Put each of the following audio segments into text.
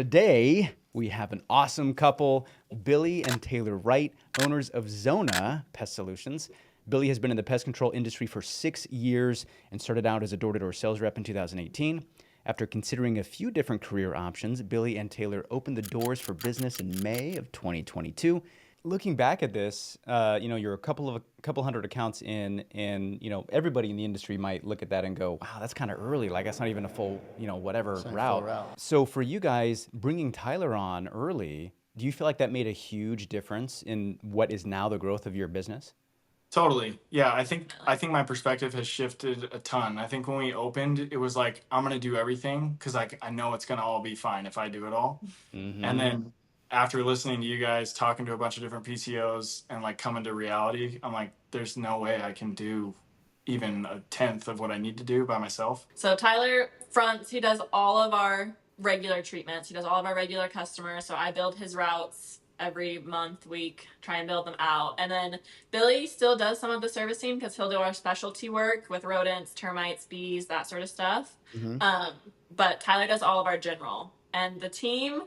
Today, we have an awesome couple, Billy and Taylor Wright, owners of Zona Pest Solutions. Billy has been in the pest control industry for 6 years and started out as a door-to-door sales rep in 2018. After considering a few different career options, Billy and Taylor opened the doors for business in May of 2022. Looking back at this, you're a couple hundred accounts in, and everybody in the industry might look at that and go, "Wow, that's kind of early. Like that's not even a full, whatever route." So for you guys, bringing Tyler on early, do you feel like that made a huge difference in what is now the growth of your business? Totally. Yeah, I think my perspective has shifted a ton. I think when we opened, it was like I'm gonna do everything because like I know it's gonna all be fine if I do it all. And Mm-hmm. then after listening to you guys talking to a bunch of different PCOs and like coming to reality, I'm like, there's no way I can do even a tenth of what I need to do by myself. So Tyler fronts, he does all of our regular treatments. He does all of our regular customers. So I build his routes every month, week, try and build them out. And then Billy still does some of the servicing because he'll do our specialty work with rodents, termites, bees, that sort of stuff. Mhm. But Tyler does all of our general. And the team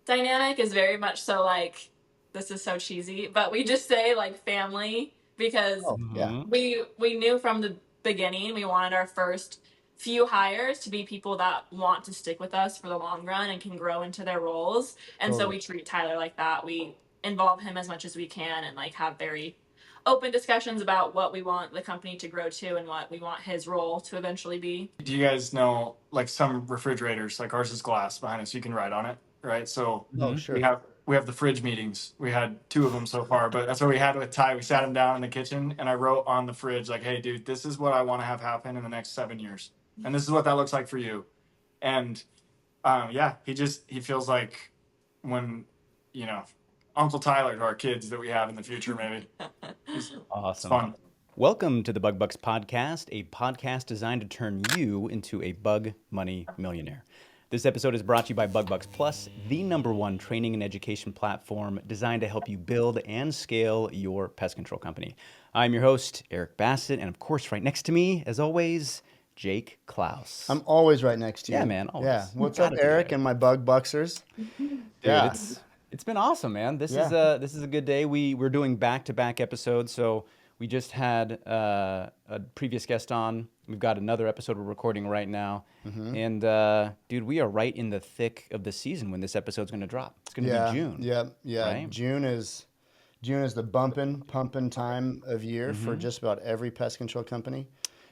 dynamic is very much so like, this is so cheesy, but we just say like family because Oh, yeah. Mm-hmm. we knew from the beginning we wanted our first few hires to be people that want to stick with us for the long run and can grow into their roles. And so Totally. we treat Tyler like that. We involve him as much as we can and like have very open discussions about what we want the company to grow to and what we want his role to eventually be. Do you guys know like some refrigerators, like ours is glass behind us, you can write on it, right? So Oh, Mm-hmm. sure. we have the fridge meetings. We had 2 of them so far, but that's what we had with Ty. We sat him down in the kitchen and I wrote on the fridge like, "Hey, dude, this is what I want to have happen in the next 7 years, and this is what that looks like for you." And yeah, he feels like when Uncle Tyler to our kids that we have in the future, maybe. It's Awesome. fun. Welcome to the Bug Bucks podcast, a podcast designed to turn you into a bug money millionaire. This episode is brought to you by Bug Bucks Plus, the #1 training and education platform designed to help you build and scale your pest control company. I'm your host, Eric Bassett, and of course, right next to me, as always, Jake Klaus. I'm always right next to you. Yeah, man, always. Yeah. What's Gotta up, be Eric there. and my bug bucksers? Dude, Yeah. it's been awesome, man. This is Yeah. a good day. We're doing back-to-back episodes, so we just had a previous guest on. We've got another episode we're recording right now, and dude, we are right in the thick of the season when this episode's going to drop. It's going to Yeah. be June. Yeah. Right? June is the pumping time of year for just about every pest control company.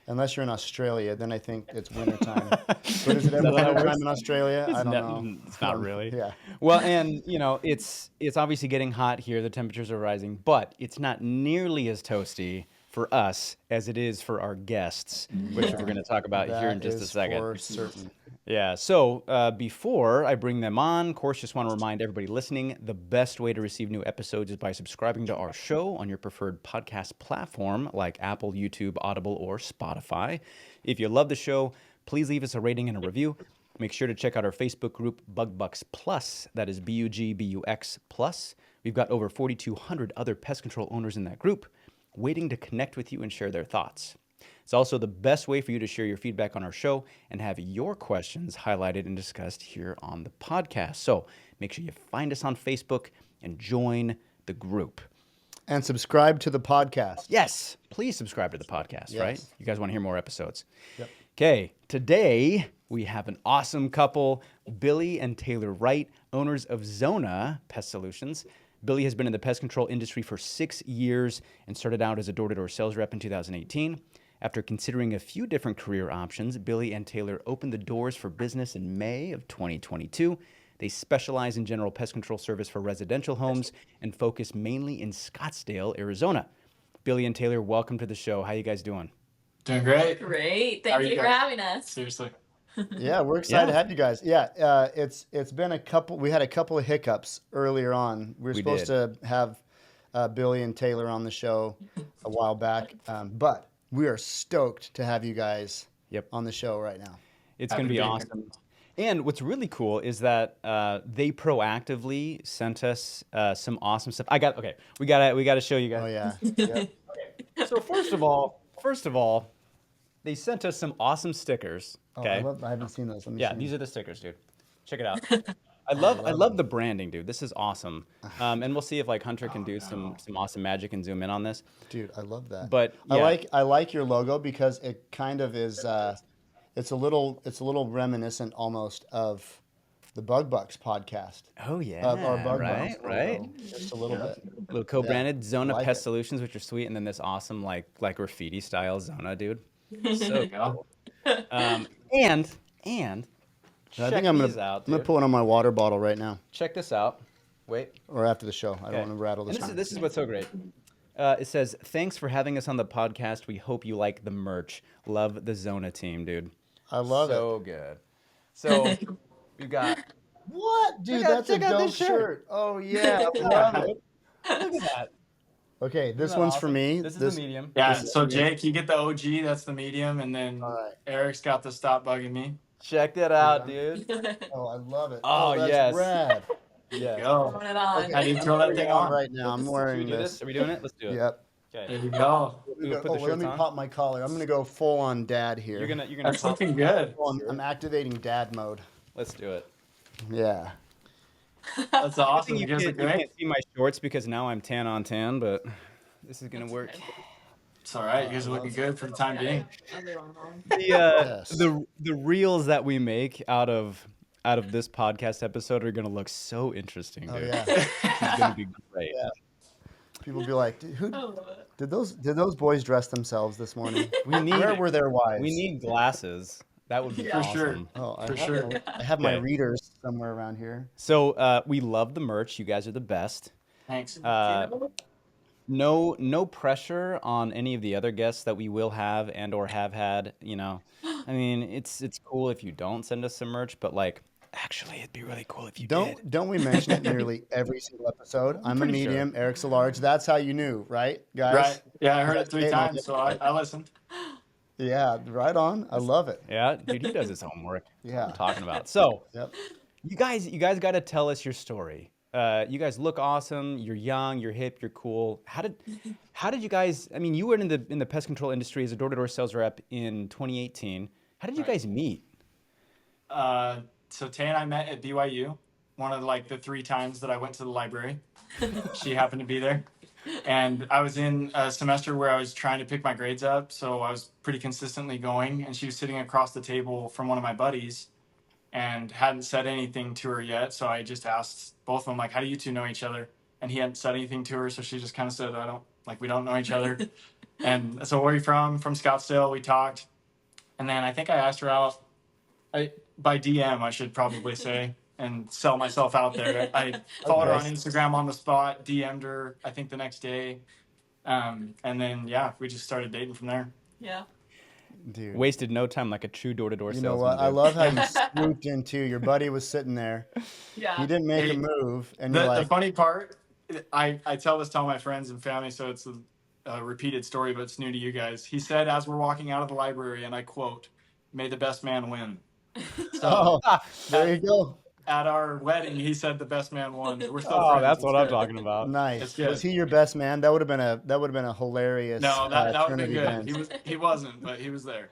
Unless you're in Australia, then I think it's winter time. But is it ever that how it winter works? time in Australia? I don't know. It's not really. Yeah. Well, and it's obviously getting hot here. The temperatures are rising, but it's not nearly as toasty for us as it is for our guests, which we're going to talk about here in That just a is second. for certain. Yeah. So before I bring them on, of course, just want to remind everybody listening, the best way to receive new episodes is by subscribing to our show on your preferred podcast platform like Apple, YouTube, Audible, or Spotify. If you love the show, please leave us a rating and a review. Make sure to check out our Facebook group, Bug Bucks Plus. That is BUGBUX Plus. We've got over 4,200 other pest control owners in that group waiting to connect with you and share their thoughts. It's also the best way for you to share your feedback on our show and have your questions highlighted and discussed here on the podcast. So make sure you find us on Facebook and join the group. And subscribe to the podcast. Yes, please subscribe to the podcast, Yes. right? You guys want to hear more episodes. Yep. Okay, today we have an awesome couple, Billy and Taylor Wright, owners of Zona Pest Solutions. Billy has been in the pest control industry for 6 years and started out as a door-to-door sales rep in 2018. After considering a few different career options, Billy and Taylor opened the doors for business in May of 2022. They specialize in general pest control service for residential homes and focus mainly in Scottsdale, Arizona. Billy and Taylor, welcome to the show. How you guys doing? Doing great. Great. How are Thank you you for guys? having us. Seriously. Yeah, we're excited Yeah. to have you guys. Yeah, it's been a couple. We had a couple of hiccups earlier on. We were We supposed did. to have Billy and Taylor on the show a while back, but we are stoked to have you guys Yep. on the show right now. It's Happy going to be to be here. awesome. And what's really cool is that they proactively sent us some awesome stuff. We gotta show you Oh guys. yeah, yep. So first of all, they sent us some awesome stickers. Oh, Okay. I haven't seen those. Let me Yeah, see. these are the stickers, dude. Check it out. I love the branding, dude. This is awesome. And we'll see if like Hunter can do some awesome magic and zoom in on this. Dude, I love that. But yeah, I like your logo because it kind of is it's a little reminiscent almost of the Bug Bucks podcast. oh Of our yeah, Bug right, Bucks right. logo. Just a little bit. Little co-branded Zona like Pest it. Solutions, which are sweet, and then this awesome like graffiti style Zona, dude. There So you go. cool. And I check think I'm these out, I'm gonna dude. put one on my water bottle right now. Check this out. Wait. Or after the show. I Okay. don't want to rattle And this one. this is what's so great. It says, "Thanks for having us on the podcast. We hope you like the merch. Love the Zona team, dude. I love it. So good. So we've got. What? Dude, Check out- that's a check out dope this shirt. shirt. Oh yeah, I love it. Look at that. Okay, this Isn't that one's for awesome? me. This is the medium. Yeah. This is So for me. Jake, you get the OG. That's the medium, and then All right. Eric's got the stop bugging me. Check that out, dude. Oh, I love it. Oh, that's yes. rad. Yeah. Go. Throwing it on. How do you throw that thing on? Right now, I'm Should we wearing do this. this? Are we doing it? Let's do it. Yep. Okay. There you go. We put the let shirts me on. pop my collar. I'm gonna go full on dad here. You're gonna That's pop. looking good. I'm activating dad mode. Let's do it. Yeah. That's awesome. You You guys are can't, you great. can't see my shorts because now I'm tan on tan, but this is gonna work. It's all right. You guys are looking good for the time being. The Yes. the reels that we make out of this podcast episode are gonna look so interesting, Oh dude. yeah. It's gonna be great. Yeah. People be like, who I love it. did those boys dress themselves this morning? We need Where were their wives? we need glasses. That would be For For awesome. sure. Oh, For sure. I have my Okay. readers somewhere around here. So we love the merch. You guys are the best. Thanks. No pressure on any of the other guests that we will have and or have had. I mean, it's cool if you don't send us some merch, but like, actually, it'd be really cool if you did. Don't we mention it nearly every single episode? I'm a pretty sure. medium, Eric's a large. That's how you knew, right, guys? Right. Yeah, I heard it 3 Hey, times, so I listened. Yeah, right on. I love it. Yeah, dude, he does his homework. That's what Yeah. I'm talking about. So, Yep. you guys got to tell us your story. You guys look awesome. You're young. You're hip. You're cool. How did you guys? I mean, you were in the pest control industry as a door-to-door sales rep in 2018. How did you Right. guys meet? So Tay and I met at BYU, one of like the 3 times that I went to the library. She happened to be there. And I was in a semester where I was trying to pick my grades up, so I was pretty consistently going. And she was sitting across the table from one of my buddies and hadn't said anything to her yet. So I just asked both of them, like, how do you two know each other? And he hadn't said anything to her, so she just kind of said, we don't know each other. And so where are you from? From Scottsdale. We talked. And then I think I asked her out by DM, I should probably say, and sell myself out there. I followed her on Instagram on the spot, DM'd her, I think the next day. And then, yeah, we just started dating from there. Yeah. Dude. Wasted no time like a true door-to-door You salesman. know what? I dude. love how you swooped in too. Your buddy was sitting there. Yeah. He didn't make Hey, a move, and you're The like, funny part, I tell this to all my friends and family, so it's a repeated story, but it's new to you guys. He said, as we're walking out of the library, and I quote, "May the best man win." So "Oh, there you go." at our wedding, he said the best man won. We're still Oh, friends. that's It's what I'm good. talking about. Nice. It's good. Was he your best man? That would have been a hilarious. No, that would have turn been of good. events. He wasn't, but he was there.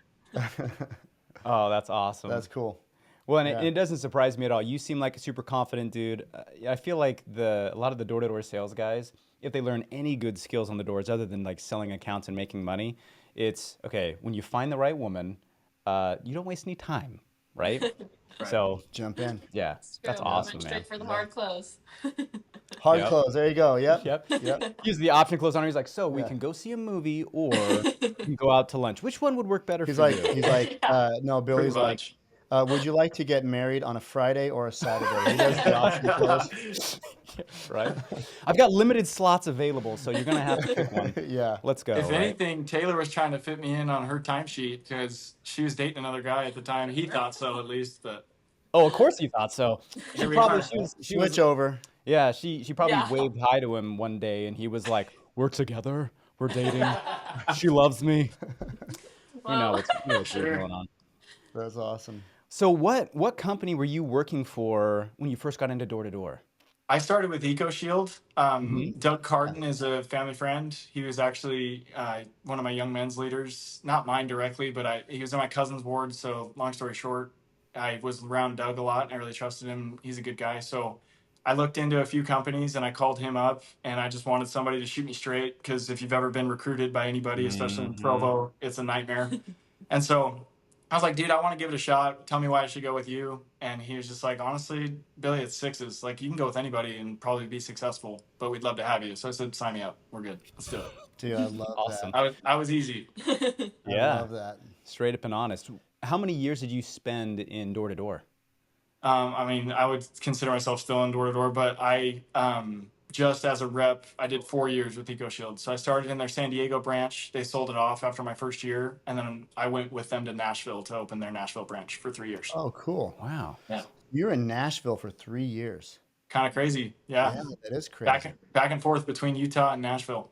Oh, that's awesome. That's cool. Well, and Yeah. it doesn't surprise me at all. You seem like a super confident dude. I feel like a lot of the door-to-door sales guys, if they learn any good skills on the doors other than like selling accounts and making money, it's okay. When you find the right woman, you don't waste any time, right? Right. So Jump in. yeah, It's that's true. I awesome, went man. straight for the hard close. Hard Yep. close. There you go. Yep. Yep. Yep. Use the option close on. He's like, so we Yeah. can go see a movie or we can go out to lunch. Which one would work better He's for like, you? no, Pretty Billy's like, much. would you like to get married on a Friday or a Saturday? He does the option close. Right? I've got limited slots available, so you're gonna have to pick one. Yeah. Let's go. If right? anything, Taylor was trying to fit me in on her timesheet because she was dating another guy at the time. He thought so, at least. But Oh, of course you thought so. She Here we probably are. she was Switch over. yeah, she probably Yeah. waved hi to him one day and he was like, "We're together. We're dating. She loves me." You know what's Sure. going on. That's awesome. So what company were you working for when you first got into door to door? I started with EcoShield. Doug Carden is a family friend. He was actually one of my young men's leaders. Not mine directly, but he was in my cousin's ward. So long story short, I was around Doug a lot and I really trusted him. He's a good guy. So I looked into a few companies and I called him up and I just wanted somebody to shoot me straight because if you've ever been recruited by anybody, especially in Provo, it's a nightmare. And so I was like, dude, I want to give it a shot. Tell me why I should go with you. And he was just like, honestly, Billy, it's sixes. Like, you can go with anybody and probably be successful, but we'd love to have you. So I said, sign me up. We're good. Let's do it. Dude, I love Awesome. that. I was easy. I Yeah. love that. Straight up and honest. How many years did you spend in door to door? I mean, I would consider myself still in door to door, but I just as a rep, I did 4 years with EcoShield. So I started in their San Diego branch. They sold it off after my first year, and then I went with them to Nashville to open their Nashville branch for 3 years. Oh, cool. Wow. Yeah, You're in Nashville for 3 years. kind of crazy. Yeah, Yeah, that is crazy. back and forth between Utah and Nashville.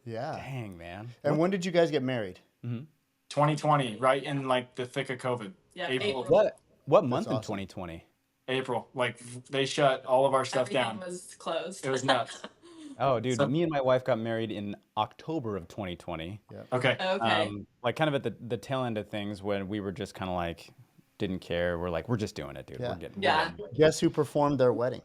Yeah. Dang, man. And when did you guys get married? 2020, right in like the thick of COVID. Yeah, April. April. What month in awesome. 2020? April. Like they shut all of our stuff Everything down. was closed. It was nuts. Oh, dude, So- me and my wife got married in October of 2020. Okay. Okay. Like kind of at the tail end of things when we were just kind of like, didn't care. We're like, we're just doing it, dude. Yeah. Yeah. Guess who performed their wedding?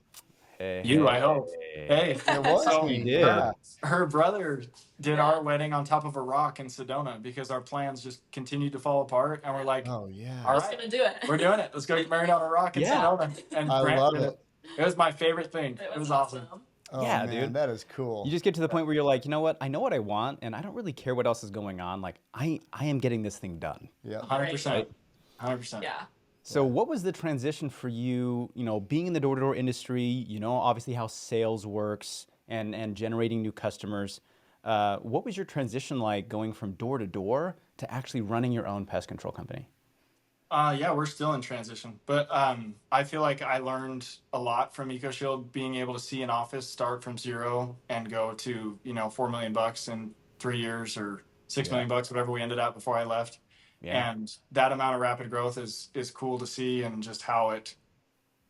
Hey, You, I hey, hope. hey. Hey, It was so me. did. Yeah. her brother did our wedding on top of a rock in Sedona because our plans just continued to fall apart, and we're like, Oh, yeah. all Just right, gonna do it. we're doing it. Let's go get married on a rock in Yeah. Sedona. And I Grant love did it. It was my favorite thing. It was awesome. Oh, Yeah, man, dude. that is cool. You just get to the point where you're like, you know what? I know what I want, and I don't really care what else is going on. Like, I am getting this thing done. Yeah. 100%. 100%. Yeah. So what was the transition for you, being in the door-to-door industry, obviously how sales works and generating new customers. What was your transition like going from door to door to actually running your own pest control company? Yeah, we're still in transition, but I feel like I learned a lot from EcoShield, being able to see an office start from zero and go to $4 million in 3 years or $6 million, whatever we ended up before I left. Yeah. And that amount of rapid growth is cool to see, and just how it,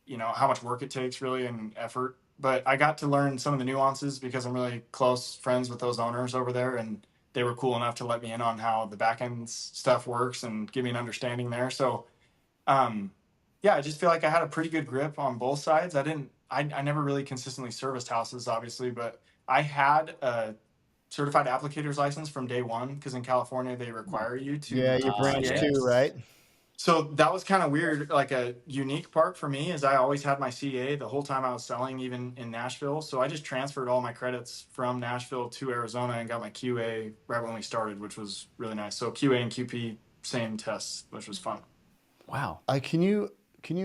how much work it takes really and effort. But I got to learn some of the nuances because I'm really close friends with those owners over there, and they were cool enough to let me in on how the back end stuff works and give me an understanding there. So, yeah, I just feel like I had a pretty good grip on both sides. I never really consistently serviced houses, obviously, but I had a certified applicator's license from day one because in California they require you to. Yeah, you branched yes. too, right? So that was kind of weird. Like a unique part for me is I always had my CA the whole time I was selling, even in Nashville. So I just transferred all my credits from Nashville to Arizona and got my QA right when we started, which was really nice. So QA and QP, same tests, which was fun. Wow. Can you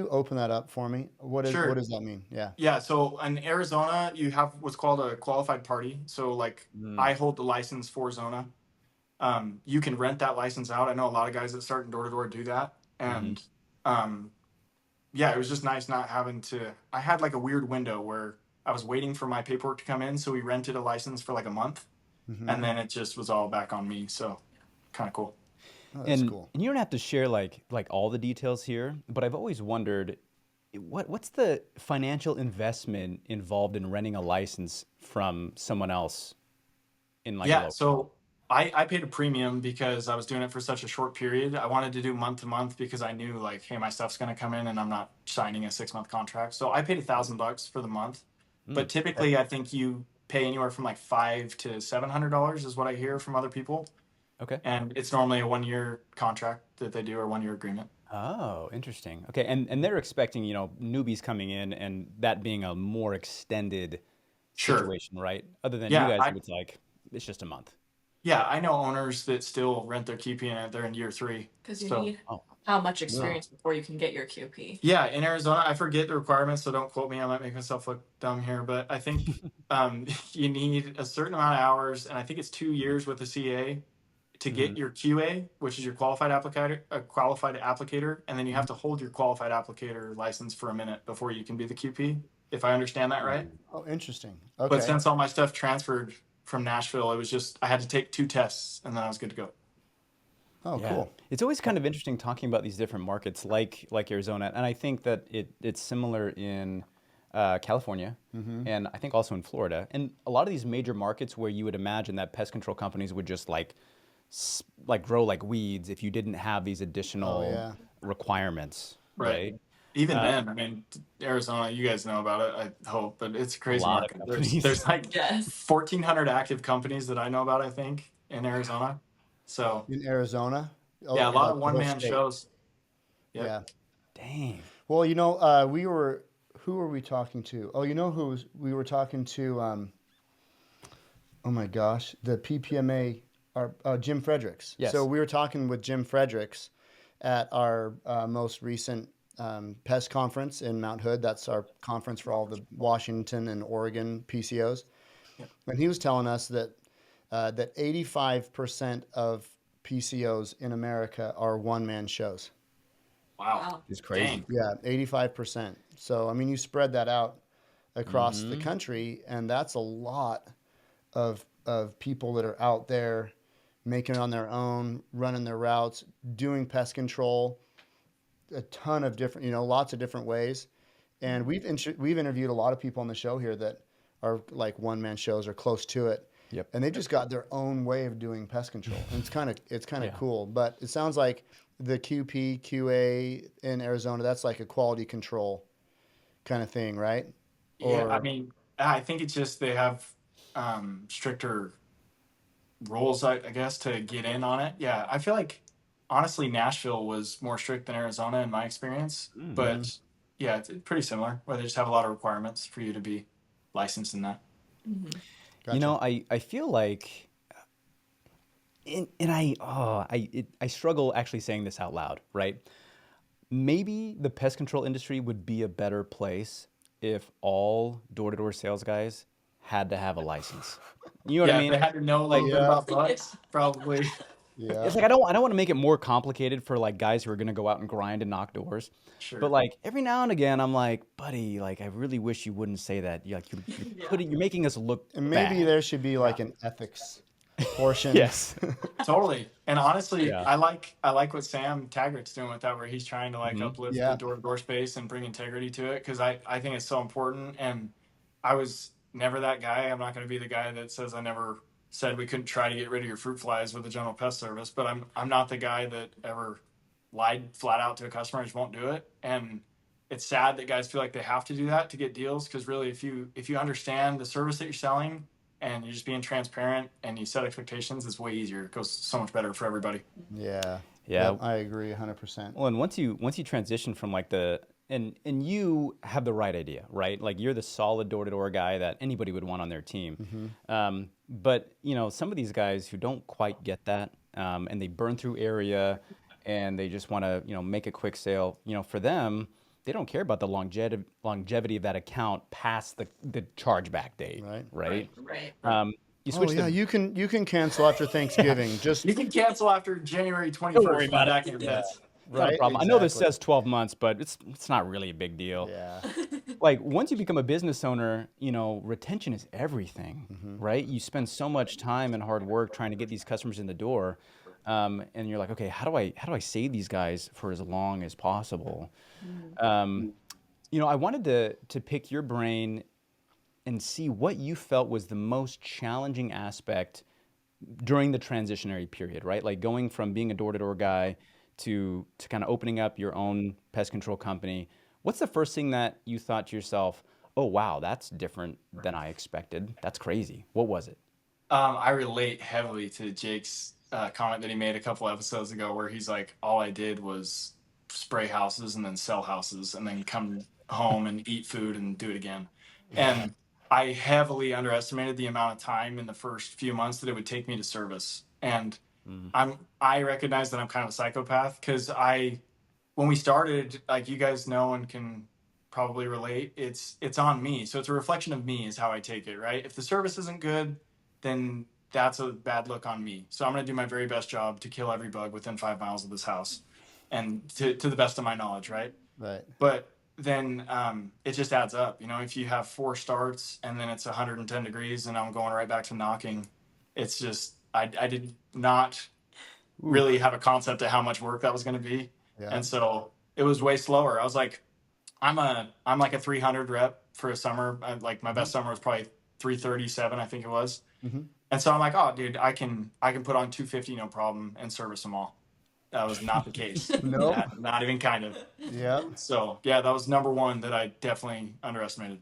open that up for me? What does that mean? Yeah. Yeah. So in Arizona, you have what's called a qualified party. So like I hold the license for Zona. You can rent that license out. I know a lot of guys that start in door to door do that. And yeah, it was just nice not having to. I had like a weird window where I was waiting for my paperwork to come in. So we rented a license for like a month, and then it just was all back on me. So kind of cool. Oh, that's And cool. you don't have to share like all the details here, but I've always wondered what's the financial investment involved in renting a license from someone else in like a Yeah. local- So I paid a premium because I was doing it for such a short period. I wanted to do month to month because I knew like, hey, my stuff's going to come in and I'm not signing a 6-month contract. So I paid $1,000 for the month. But typically, I think you pay anywhere from like $500 to $700 is what I hear from other people. Okay. And it's normally a 1-year contract that they do, or 1-year agreement. Oh, interesting. Okay, and they're expecting, newbies coming in and that being a more extended Sure. situation, right? Other than Yeah, you guys, it's like it's just a month. Yeah, I know owners that still rent their QP and they're in year 3. Because you So- need Oh. how much experience before you can get your QP. Yeah, in Arizona, I forget the requirements, so don't quote me. I might make myself look dumb here, but I think you need a certain amount of hours, and I think it's 2 years with the CA to get your QA, which is your qualified applicator, and then you have to hold your qualified applicator license for a minute before you can be the QP, if I understand that right. Oh, interesting. Okay. But since all my stuff transferred from Nashville, it was just I had to take 2 tests, and then I was good to go. Oh, Yeah. cool. It's always kind of interesting talking about these different markets like Arizona, and I think that it's similar in California, and I think also in Florida, and a lot of these major markets where you would imagine that pest control companies would just like grow like weeds if you didn't have these additional Oh, yeah. requirements. Right. right? Even Uh, then, I mean, Arizona, you guys know about it, I hope, but it's a a crazy lot of market. companies. There's like Yes. 1,400 active companies that I know about, I think, in Arizona. So In Arizona, yeah, a oh, lot like of the one whole man state. shows. Yep. Yeah. Dang. Well, we were who were we talking to? Oh, we were talking to? Oh my gosh, the PPMA, our Jim Fredericks. So Yes. we were talking with Jim Fredericks at our most recent pest conference in Mount Hood. That's our conference for all the Washington and Oregon PCOs. Yep. And he was telling us that 85% of PCOs in America are one man shows. Wow. Wow. It's crazy. Dang. Yeah, 85%. So I mean, you spread that out across the Mm-hmm. country, and that's a lot of people that are out there making it on their own, running their routes, doing pest control, a ton of different, lots of different ways. And we've interviewed a lot of people on the show here that are like one man shows or close to it, Yep. and they've just got their own way of doing pest control, and it's kind of Yeah. cool. But it sounds like the QA in Arizona, that's like a quality control kind of thing, right? Yeah, I Or mean, I think it's just they have stricter rules, I guess, to get in on it. Yeah, I feel like honestly, Nashville was more strict than Arizona in my experience. Mm. Mhm. But yeah, it's pretty similar, where they just have a lot of requirements for you to be licensed in that. Mm-hmm. Gotcha. I feel like, and I struggle actually saying this out loud, right? Maybe the pest control industry would be a better place if all door-to-door sales guys had to have a license. You know what I Yeah, if mean? they had to know a little Like, bit Yeah, about bugs, probably. yeah, it's like I don't want to make it more complicated for like guys who are gonna go out and grind and knock doors. But Sure. like every now and again, I'm like, buddy, like I really wish you wouldn't say that. Yeah. You're making us look and maybe bad. there should be Yeah. like an ethics portion. Yes. Totally. And honestly, Yeah. I like what Sam Taggart's doing with that, where he's trying to like Hmm. uplift the Yeah, door to door space and bring integrity to it, because I think it's so important. And I was never that guy. I'm not going to be the guy that says I never said we couldn't try to get rid of your fruit flies with the general pest service, but I'm not the guy that ever lied flat out to a customer. I just won't do it. And it's sad that guys feel like they have to do that to get deals, because really, if you understand the service that you're selling and you're just being transparent and you set expectations, it's way easier. It goes so much better for everybody. yeah, Yeah. yep. I agree 100%. Well, and once you transition from like and you have the right idea, right? Like you're the solid door-to-door guy that anybody would want on their team. But some of these guys who don't quite get that, and they burn through area, and they just want to make a quick sale. For them, they don't care about the longevity of that account past the chargeback date, Right. right? Right. You Oh switch yeah, the you can cancel after Thanksgiving. Just You can cancel after January Don't worry 21st. My about it. back end yeah, hits. Not a right, problem. I know this exactly. says 12 months, but it's not really a big deal. Yeah, Like once you become a business owner, retention is everything, right? You spend so much time and hard work trying to get these customers in the door, and you're like, okay, how do I save these guys for as long as possible? Um, I wanted to pick your brain and see what you felt was the most challenging aspect during the transitionary period, right? Like going from being a door-to-door guy to kind of opening up your own pest control company. What's the first thing that you thought to yourself, "Oh, wow, that's different than I expected. That's crazy." What was it? I relate heavily to Jake's comment that he made a couple episodes ago, where he's like, all I did was spray houses and then sell houses and then come home and eat food and do it again. And I heavily underestimated the amount of time in the first few months that it would take me to service. And Mm, I recognize that I'm kind of a psychopath, because when we started, like you guys know and can probably relate, it's on me. So it's a reflection of me is how I take it, right? If the service isn't good, then that's a bad look on me. So I'm going to do my very best job to kill every bug within 5 miles of this house, and to the best of my knowledge, right? right. But then it just adds up. If you have 4 starts and then it's 110 degrees and I'm going right back to knocking, it's just I did not really oof. have a concept of how much work that was going to be. Yeah. And so it was way slower. I was like, I'm like a 300 rep for a summer. Like my Hmm. best summer was probably 337, I think it was. Hmm. And so I'm like, oh, dude, I can put on 250 no problem and service them all. That was not the case. Nope. Not even kind of. Yeah. So yeah, that was number one that I definitely underestimated.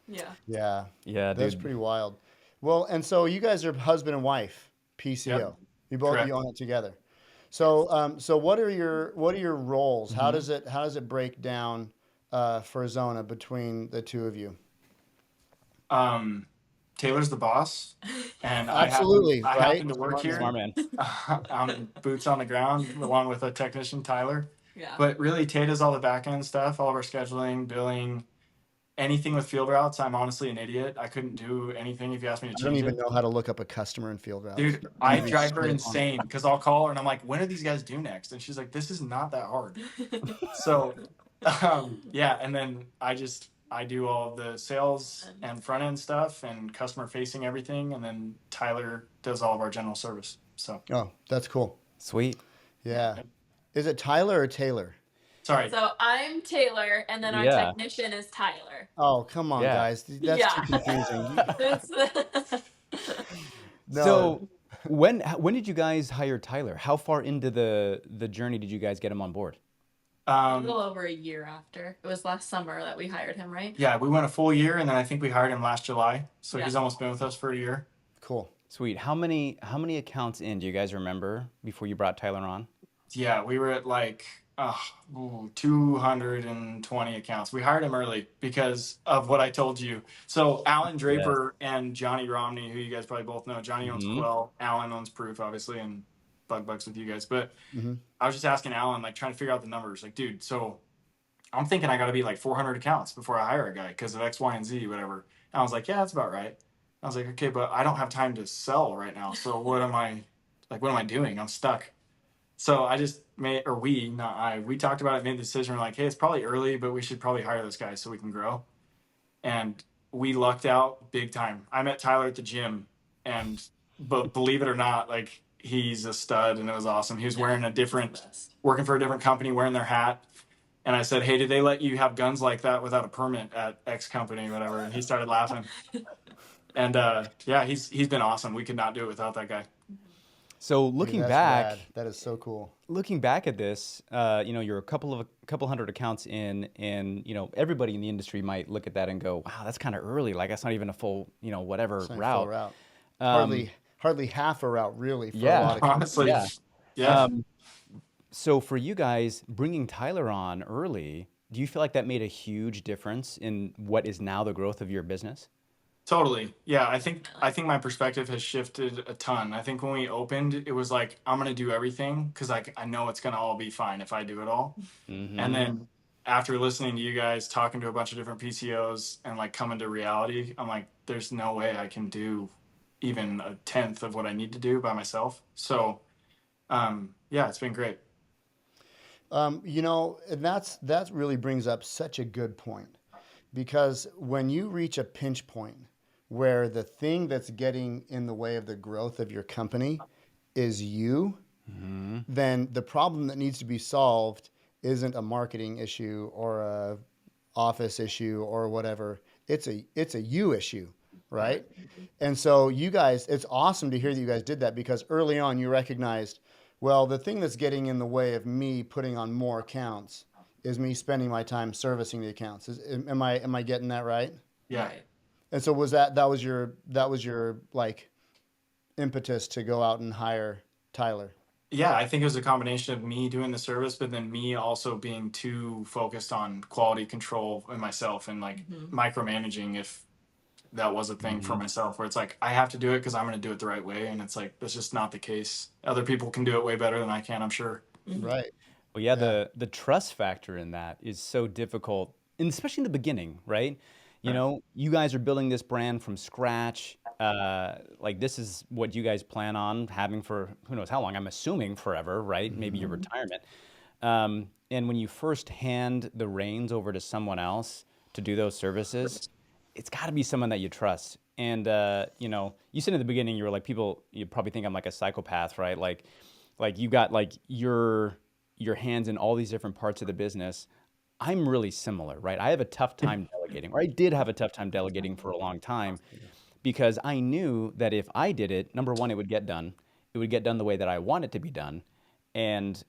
Yeah. Yeah. Yeah, That's dude. pretty wild. Well, and so you guys are husband and wife, Yep. PCO. You Correct. own it together. Yes. So so what are your roles? Mhm. How does it break down for Zona between the two of you? Um, Taylor's the boss, and Absolutely, I right? happen to work Smart man. here. Smart man. I'm boots on the ground, along with a technician, Tyler. Yeah. But really, Tay does all the back end stuff, all of our scheduling, billing, anything with field routes. I'm honestly an idiot. I couldn't do anything if you asked me to I don't change even it. know how to look up a customer in field routes. Dude, I'm I gonna be drive her straight honest. insane because I'll call her and I'm like, when are these guys due next? And she's like, this is not that hard. So, yeah, and then I do all of the sales and front end stuff and customer facing everything, and then Tyler does all of our general service. So, Oh, that's cool. Sweet. Yeah. Yeah. Is it Tyler or Taylor? sorry. So I'm Taylor, and then our Yeah. technician is Tyler. Oh, come on, Yeah. guys. That's too Yeah. confusing. It's No. So when did you guys hire Tyler? How far into the journey did you guys get him on board? a little over a year after. It was last summer that we hired him, right? Yeah, we went a full year, and then I think we hired him last July. So Yeah. he's almost been with us for a year. Cool. Sweet. How many accounts in do you guys remember before you brought Tyler on? Yeah, we were at like 220 accounts. We hired him early because of what I told you. So Alan Yes. Draper and Johnny Romney, who you guys probably both know. Johnny owns Hmm. Quell. Alan owns Proof, obviously, and Bug Bucks with you guys. But Hmm. I was just asking Alan, like trying to figure out the numbers. Like, dude, so I'm thinking I got to be like 400 accounts before I hire a guy because of X, Y, and Z, whatever. And I was like, yeah, that's about right. I was like, okay, but I don't have time to sell right now. So what am I doing? I'm stuck. So I just made, or we, not I, we talked about it, made the decision. We're like, hey, it's probably early, but we should probably hire this guy so we can grow. And we lucked out big time. I met Tyler at the gym, and but believe it or not, like he's a stud, and it was awesome. He was wearing a different, working for a different company, wearing their hat. And I said, hey, did they let you have guns like that without a permit at X company, whatever? And he started laughing. And yeah, he's been awesome. We could not do it without that guy. So Dude, looking that's back, rad. That is so cool. at this, you're a couple hundred accounts in, and everybody in the industry might look at that and go, "Wow, that's kind of early. Like that's not even a full, whatever It's not a full route." route. Um, Hardly half a route, really, for a yeah, lot of companies. Honestly, yeah. yeah. Um, so for you guys, bringing Tyler on early, do you feel like that made a huge difference in what is now the growth of your business? Totally. Yeah, I think my perspective has shifted a ton. I think when we opened, it was like I'm gonna do everything because I know it's gonna all be fine if I do it all. And Hmm. then after listening to you guys talking to a bunch of different PCOs and like coming to reality, I'm like, there's no way I can do even a tenth of what I need to do by myself. So yeah, it's been great. And that really brings up such a good point because when you reach a pinch point where the thing that's getting in the way of the growth of your company is you, Hmm. then the problem that needs to be solved isn't a marketing issue or a office issue or whatever. It's a you issue, right? And so you guys, it's awesome to hear that you guys did that because early on you recognized, well, the thing that's getting in the way of me putting on more accounts is me spending my time servicing the accounts. Am I getting that right? Yeah. Right. And so that was your like impetus to go out and hire Tyler. Yeah, I think it was a combination of me doing the service, but then me also being too focused on quality control in myself and like micromanaging if that was a thing for Hmm. myself where it's like I have to do it because I'm going to do it the right way, and it's like that's just not the case. Other people can do it way better than I can, I'm sure. Right. Well, yeah, Yeah. the trust factor in that is so difficult, and especially in the beginning, right? Right. You guys are building this brand from scratch. Like this is what you guys plan on having for who knows how long. I'm assuming forever, right? Maybe your retirement. And when you first hand the reins over to someone else to do those services, it's got to be someone that you trust. And you said in the beginning you were like people. You probably think I'm like a psychopath, right? Like you got like your hands in all these different parts of the business. I'm really similar, right? I have a tough time delegating, or I did have a tough time delegating for a long time because I knew that if I did it, number one, it would get done. It would get done the way that I want it to be done. and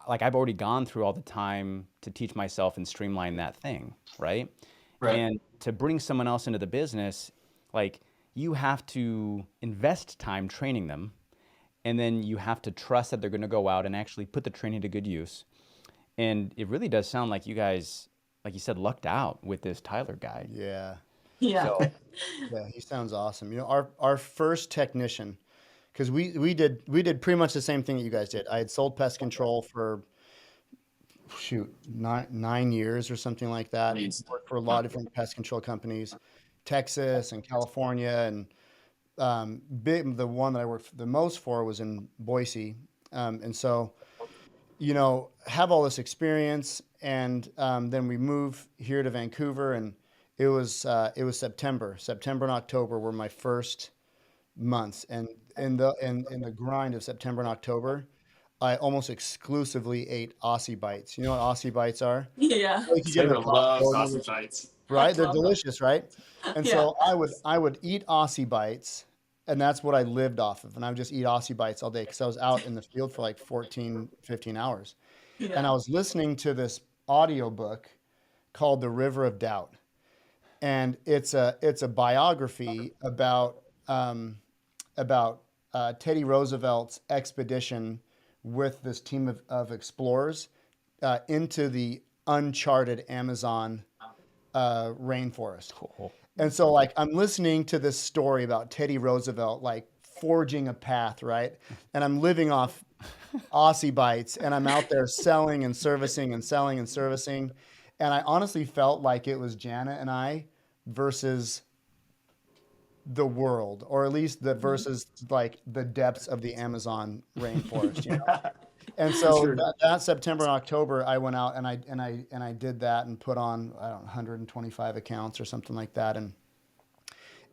like I've already gone through all the time to teach myself and streamline that thing, right? Right. And to bring someone else into the business, like you have to invest time training them, and then you have to trust that they're going to go out and actually put the training to good use. And it really does sound like you guys, like you said, lucked out with this Tyler guy. Yeah. Yeah. So, Yeah, he sounds awesome. You know, our first technician, because we did pretty much the same thing that you guys did. I had sold pest control for shoot 9 years or something like that. Needs. Worked for a lot of different pest control companies, Texas and California, and the one that I worked the most for was in Boise, and so have all this experience, and then we moved here to Vancouver, and it was September and October were my first months, and in the grind of September and October, I almost exclusively ate Aussie bites. You know what Aussie bites are? Yeah. Like you get at a Taylor loves Costco, Aussie bites. I right? They're love them. delicious, right? And Yeah. so I would eat Aussie bites, and that's what I lived off of. And I would just eat Aussie bites all day because I was out in the field for like 14, 15 hours. And I Yeah. was listening to this audiobook called The River of Doubt. And it's a biography about Teddy Roosevelt's expedition with this team of explorers into the uncharted Amazon rainforest. cool. And so, like, I'm listening to this story about Teddy Roosevelt, like, forging a path, right? And I'm living off Aussie bites, and I'm out there selling and servicing and selling and servicing. And I honestly felt like it was Jana and I versus the world, or at least the versus like the depths of the Amazon rainforest. And so Sure. that September and October, I went out and I did that and put on, I don't know, 125 accounts or something like that.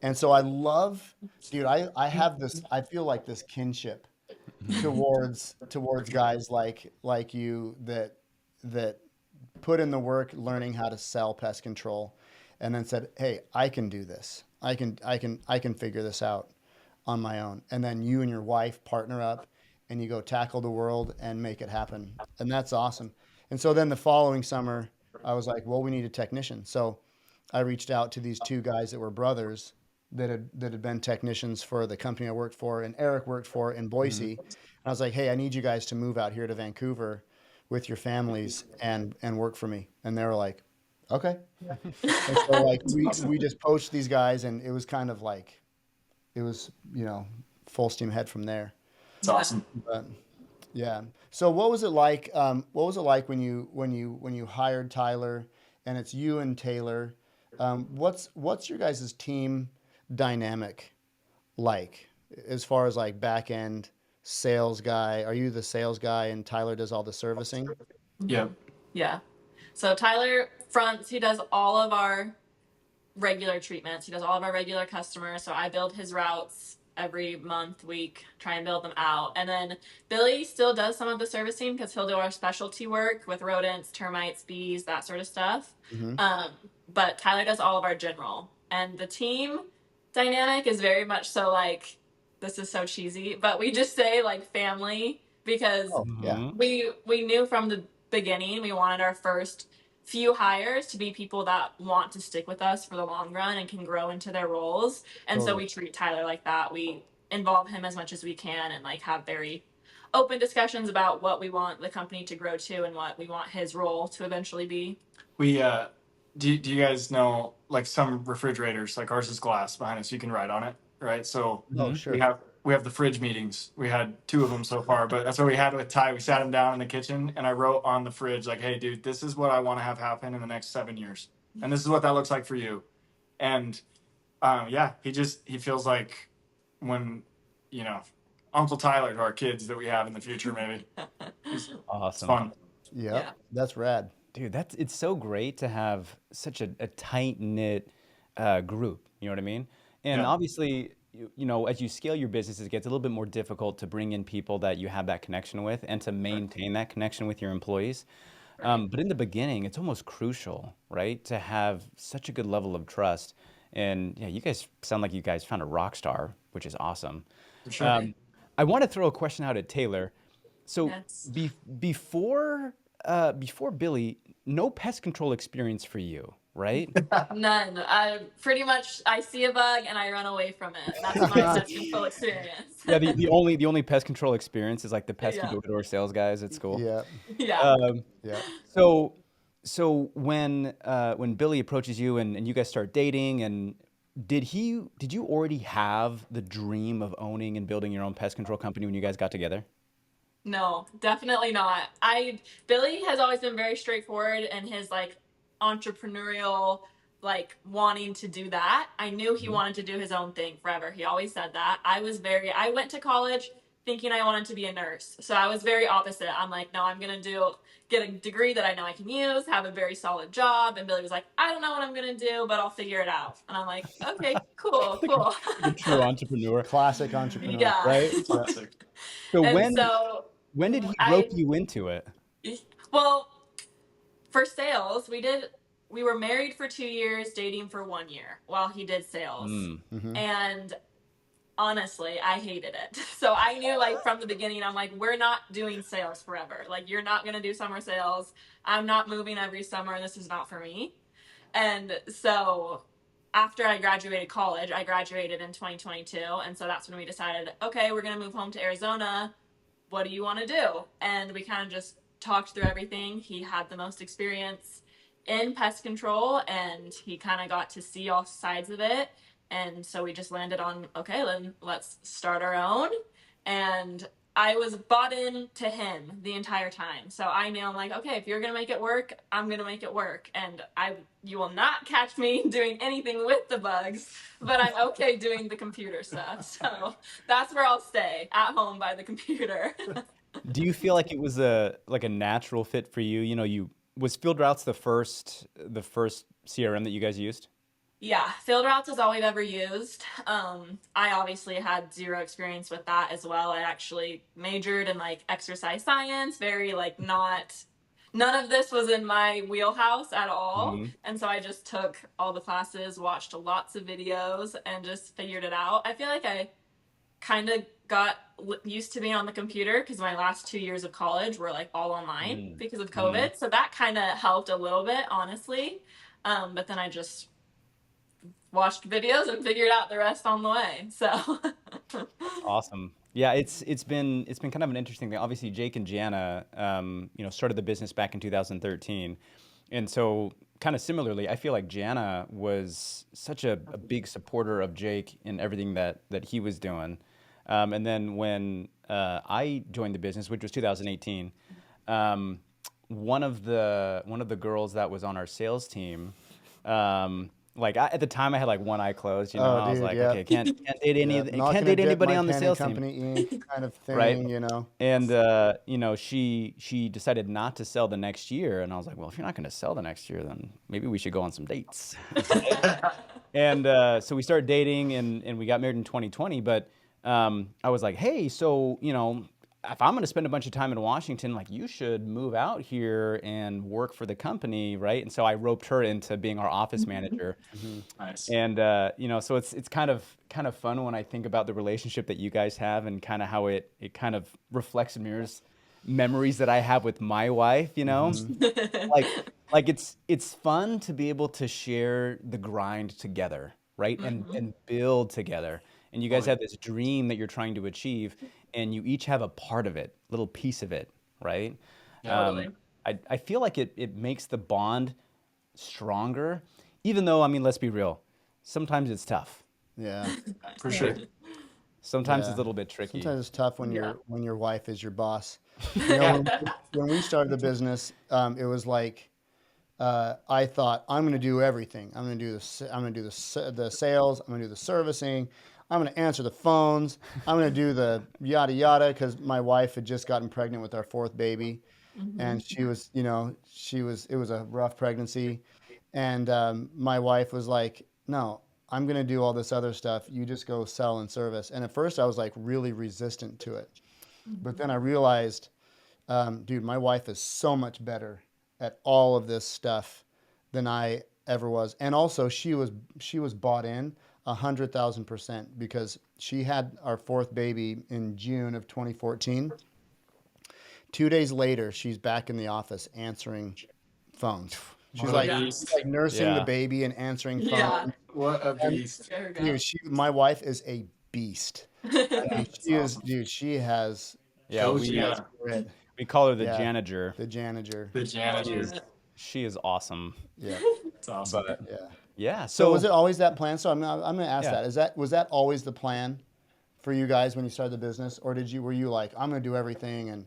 And so I love, dude, I have this, I feel like this kinship towards guys like you that put in the work learning how to sell pest control, and then said, "Hey, I can do this. I can figure this out on my own." And then you and your wife partner up and you go tackle the world and make it happen. And that's awesome. And so then the following summer, I was like, "Well, we need a technician." So I reached out to these two guys that were brothers that had been technicians for the company I worked for and Eric worked for in Mhm. Boise. And I was like, "Hey, I need you guys to move out here to Vancouver with your families and work for me." And they were like, "Okay." And so like we just poached these guys, and it was kind of like it was, full steam ahead from there. It's Yeah. awesome. But yeah. So what was it like? What was it like when you hired Tyler, and it's you and Taylor? What's your guys' team dynamic like as far as like back end sales guy? Are you the sales guy and Tyler does all the servicing? Yep. Yeah. So Tyler fronts, he does all of our regular treatments. He does all of our regular customers. So I build his routes every month, week, try and build them out. And then Billy still does some of the servicing because he'll do our specialty work with rodents, termites, bees, that sort of stuff. Hmm. Um, but Tyler does all of our general. And the team dynamic is very much so like, this is so cheesy, but we just say like family because Oh yeah, Mhm. we knew from the beginning we wanted our first few hires to be people that want to stick with us for the long run and can grow into their roles. And so totally. we treat Tyler like that. We involve him as much as we can and like have very open discussions about what we want the company to grow to and what we want his role to eventually be. We do you guys know like some refrigerators like ours is glass behind us you can write on it, right? So Oh Mhm. we sure. have we have the fridge meetings. We had two of them so far, but that's what we had with Ty. We sat him down in the kitchen and I wrote on the fridge like, "Hey dude, this is what I want to have happen in the next 7 years. And this is what that looks like for you." And yeah, he feels like when you know Uncle Tyler to our kids that we have in the future maybe. It's Awesome. fun. Yep, Yeah. that's rad. Dude, it's so great to have such a tight knit group. You know what I mean? And Yeah. obviously, as you scale your business, it gets a little bit more difficult to bring in people that you have that connection with and to Right. maintain that connection with your employees. Right. But in the beginning, it's almost crucial, right, to have such a good level of trust. And yeah, you guys sound like you guys found a rock star, which is awesome. For sure. Right. Um, I want to throw a question out at Taylor. So Yes. be, before Billy, no pest control experience for you, right? None. I pretty much I see a bug and I run away from it. That's my pest control experience. Yeah, the only pest control experience is like the pesky Yeah. door-to-door sales guys at school. Yeah. Yeah. Um, Yeah. so when Billy approaches you and you guys start dating, and did you already have the dream of owning and building your own pest control company when you guys got together? No, definitely not. I Billy has always been very straightforward in his like entrepreneurial like wanting to do that. I knew he Mhm. wanted to do his own thing forever. He always said that. I went to college thinking I wanted to be a nurse. So I was very opposite. I'm like, no, I'm going to do get a degree that I know I can use, have a very solid job. And Billy was like, I don't know what I'm going to do, but I'll figure it out. And I'm like, okay, cool, Like a, cool. like a true entrepreneur, Classic entrepreneur. Yeah. right? Yeah. Classic. So And when so when did he rope I you into it? well, for sales, we were married for 2 years, dating for 1 year while he did sales. Mm. Hmm. And honestly, I hated it. So I knew like from the beginning, I'm like, we're not doing sales forever. Like you're not gonna do summer sales. I'm not moving every summer. This is not for me. And so after I graduated college, I graduated in 2022. And so that's when we decided, okay, we're going to move home to Arizona. What do you want to do? And we kind of just talked through everything. He had the most experience in pest control and he kind of got to see all sides of it. And so we just landed on, okay, then let's start our own. And I was bought in to him the entire time. So I knew I'm like, okay, if you're gonna make it work, I'm gonna make it work. And you will not catch me doing anything with the bugs, but I'm okay doing the computer stuff. So that's where I'll stay at home by the computer. Do you feel like it was a natural fit for you? You know, you was Field Routes the first CRM that you guys used? Yeah, field routes is all we've ever used. I obviously had zero experience with that as well. I actually majored in like exercise science, very like not, none of this was in my wheelhouse at all. Mhm. And so I just took all the classes, watched lots of videos, and just figured it out. I feel like I kind of got used to being on the computer because my last 2 years of college were like all online Mm. because of Mhm. COVID. So that kind of helped a little bit, honestly. But then I just watched videos and figured out the rest on the way. So That's awesome. Yeah, it's been kind of an interesting thing. Obviously, Jake and Gianna, started the business back in 2013, and so kind of similarly, I feel like Gianna was such a big supporter of Jake in everything that he was doing. And then when I joined the business, which was 2018, um, one of the girls that was on our sales team, at the time I had like one eye closed, Oh, I was dude. like, Yeah. okay, Yeah. Not can't gonna date dip anybody my on the pen in sales team, company ink kind of right? thing, you know. And she decided not to sell the next year, and I was like, well, if you're not going to sell the next year, then maybe we should go on some dates. And so we started dating, and we got married in 2020. But I was like, hey, so if I'm going to spend a bunch of time in Washington, like you should move out here and work for the company, right? And so I roped her into being our office manager. Hmm. Nice. And so it's kind of fun when I think about the relationship that you guys have and kind of how it kind of reflects and mirrors memories that I have with my wife. Hmm. Like it's fun to be able to share the grind together, right? And build together. And you Oh guys yeah. have this dream that you're trying to achieve, and you each have a part of it, little piece of it, right? Yeah. totally. Um, I feel like it makes the bond stronger, even though, I mean, let's be real, sometimes it's tough. Yeah. For Yeah. sure. Sometimes it's Yeah. a little bit tricky. Sometimes it's tough Yeah. when your wife is your boss. Yeah. When we started the business, it was like I thought I'm going to do everything. I'm going to do the sales. I'm going to do the servicing. I'm going to answer the phones. I'm going to do the yada yada because my wife had just gotten pregnant with our fourth baby, Hmm. and it was a rough pregnancy, and my wife was like, no, I'm going to do all this other stuff. You just go sell and service. And at first I was like really resistant to it, but then I realized, dude, my wife is so much better at all of this stuff than I ever was. And also, she was bought in 100,000% because she had our fourth baby in June of 2014, 2 days later, she's back in the office answering phones. She's What a like, Yeah. beast. nursing the Yeah. baby and answering Yeah. phones. What a And beast. There we go. dude, my wife is a beast. I mean, That's awesome. she has Yeah, Coach, she has yeah. grit. we call her the Yeah, janitor. the janitor. The I She love janitor. is it. she is awesome. Yeah, It's awesome. But yeah. yeah, So was so it always that plan? So I'm going to ask yeah. that. Was that always the plan for you guys when you started the business, or were you like, I'm going to do everything and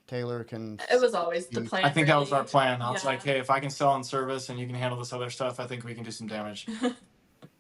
Taylor can It was always the do. I plan, think that was our really. plan. I was Yeah. like, hey, if I can sell and service and you can handle this other stuff, I think we can do some damage.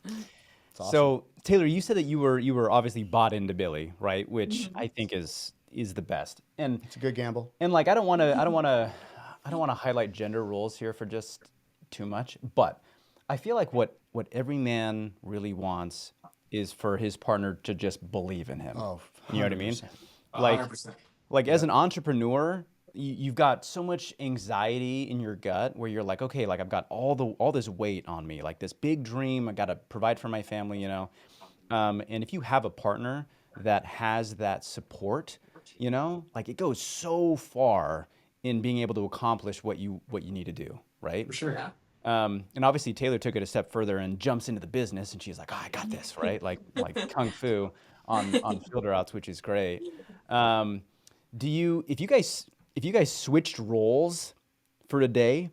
It's awesome. So Taylor, you said that you were obviously bought into Billy, right? Which Mhm. I think is the best. And It's a good gamble. like I don't want to highlight gender roles here for just too much, but I feel like what every man really wants is for his partner to just believe in him. Oh, You know what I mean? 100%. Like 100%. as Yep. an entrepreneur, you've got so much anxiety in your gut where you're like, okay, like I've got all this weight on me, like this big dream, I got to provide for my family, and if you have a partner that has that support, like it goes so far in being able to accomplish what you need to do, right? For sure. Yeah. And obviously Taylor took it a step further and jumps into the business, and she's like, "Oh, I got this," right? Like kung fu on field routes, which is great. Um, do you if you guys switched roles for a day,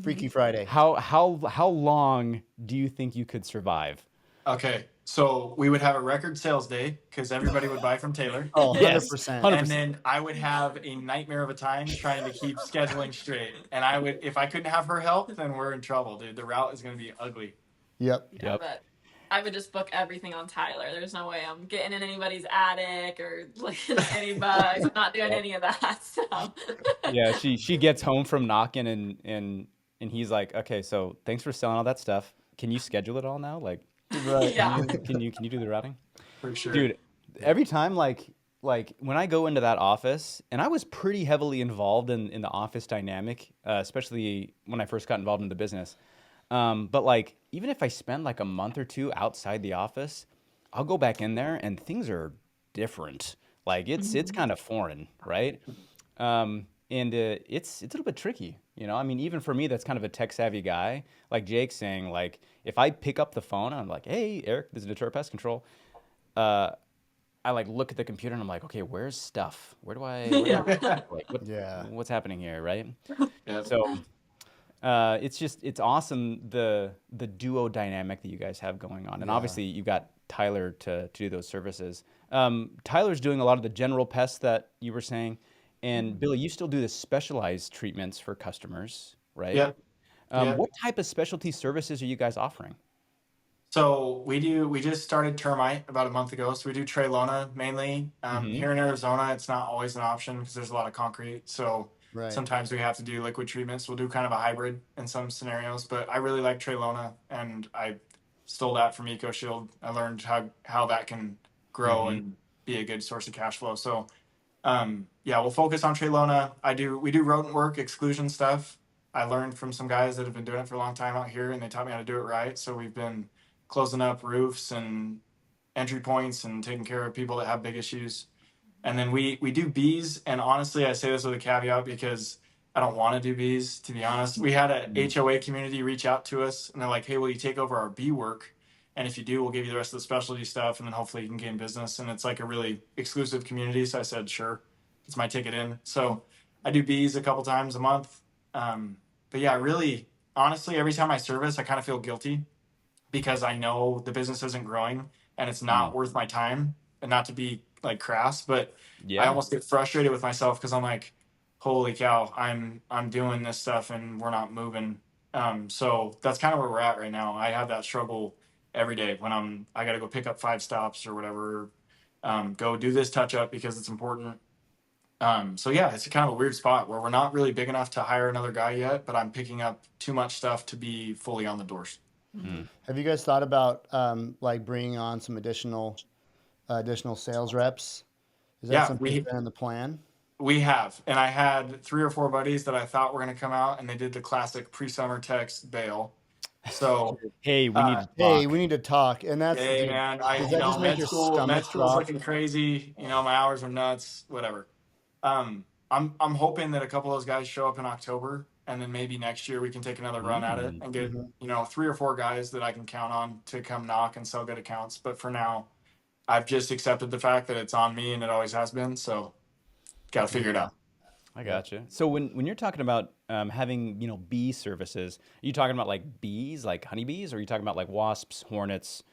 Freaky Friday. how long do you think you could survive? Okay. So we would have a record sales day because everybody would buy from Taylor. Oh, Yes, 100%. 100%. And then I would have a nightmare of a time trying to keep scheduling straight. And if I couldn't have her help, then we're in trouble, dude. The route is going to be ugly. Yep. Yeah, Yep. but I would just book everything on Tyler. There's no way I'm getting in anybody's attic or looking at any bugs. I'm not doing Yep. any of that. So Yeah, she gets home from knocking and he's like, "Okay, so thanks for selling all that stuff. Can you schedule it all now? Like, Right. yeah. can you do the routing?" For sure. Dude, every time like when I go into that office, and I was pretty heavily involved in the office dynamic, especially when I first got involved in the business. But like even if I spend like a month or two outside the office, I'll go back in there and things are different. Like it's kind of foreign, right? And it's a little bit tricky, I mean, even for me, that's kind of a tech savvy guy, like Jake saying, like if I pick up the phone and I'm like, "Hey, Eric, this is Deter Pest Control," uh, I like look at the computer and I'm like, "Okay, where's stuff? Yeah. Like Yeah. what's happening here, right?" Yeah. So it's awesome the duo dynamic that you guys have going on, and Yeah. obviously you got Tyler to do those services. Tyler's doing a lot of the general pests that you were saying, and Billy, you still do the specialized treatments for customers, right? Yep. Yep. What type of specialty services are you guys offering? So we just started termite about a month ago. So we do Traylona mainly. Mm-hmm. Here in Arizona, it's not always an option because there's a lot of concrete. So Right. sometimes we have to do liquid treatments. We'll do kind of a hybrid in some scenarios, but I really like Traylona, and I stole that from EcoShield. I learned how that can grow Mm-hmm. and be a good source of cash flow. So yeah, we'll focus on Traylona. We do rodent work, exclusion stuff. I learned from some guys that have been doing it for a long time out here, and they taught me how to do it right. So we've been closing up roofs and entry points and taking care of people that have big issues. And then we do bees. And honestly, I say this with a caveat because I don't want to do bees, to be honest. We had a HOA community reach out to us, and they're like, "Hey, will you take over our bee work? And if you do, we'll give you the rest of the specialty stuff, and then hopefully you can gain business." And it's like a really exclusive community. So I said, sure, it's my ticket in. So I do bees a couple times a month. But yeah, really, honestly, every time I service, I kind of feel guilty because I know the business isn't growing and it's not worth my time. And not to be like crass, but I Yeah. almost get frustrated with myself because I'm like, holy cow, I'm doing this stuff and we're not moving. So that's kind of where we're at right now. I have that struggle every day when I got to go pick up 5 stops or whatever, go do this touch up because it's important. So yeah, it's kind of a weird spot where we're not really big enough to hire another guy yet, but I'm picking up too much stuff to be fully on the doors. Mm. Have you guys thought about like bringing on some additional sales reps? Is that Yeah, something that's been in the plan? we have, and I had 3 or 4 buddies that I thought were going to come out, and they did the classic pre-summer text bail. So, Hey, we need to Hey, talk. we need to talk. And that's, hey dude, man, does that just make your med stomach school's drop? looking crazy. My hours are nuts. Whatever. I'm hoping that a couple of those guys show up in October, and then maybe next year we can take another run at it Mm. and get Mhm. 3 or 4 guys that I can count on to come knock and sell good accounts. But for now, I've just accepted the fact that it's on me and it always has been. So got to figure it Yeah. out. I Yeah. gotcha. So when you're talking about having bee services, are you talking about like bees, like honeybees, or are you talking about like wasps, hornets?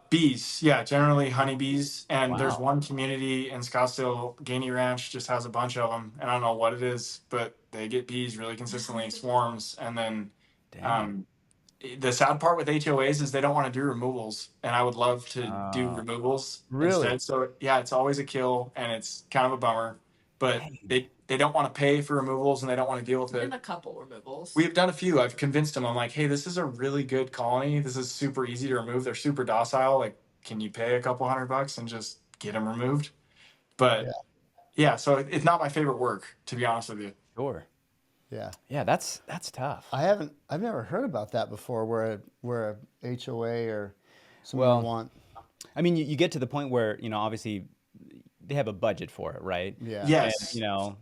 Bees, yeah, generally honeybees. And there's Wow, one community in Scottsdale, Gainey Ranch just has a bunch of them. And I don't know what it is, but they get bees really consistently, swarms. And then dang. um, the sad part with HOAs is they don't want to do removals. And I would love to do Uh, removals Really? instead. So yeah, it's always a kill and it's kind of a bummer. But dang. they don't want to pay for removals and they don't want to deal with And it. a couple removals. We've done a few. I've convinced them. I'm like, hey, this is a really good colony. This is super easy to remove. They're super docile. Like, can you pay a couple $100 and just get them removed? Yeah. But yeah, so it's not my favorite work, to be honest with you. Sure. Yeah. Yeah, that's tough. I've never heard about that before where a HOA or someone would Well, want. I mean, you get to the point where, obviously they have a budget for it, right? Yeah. And, Yes.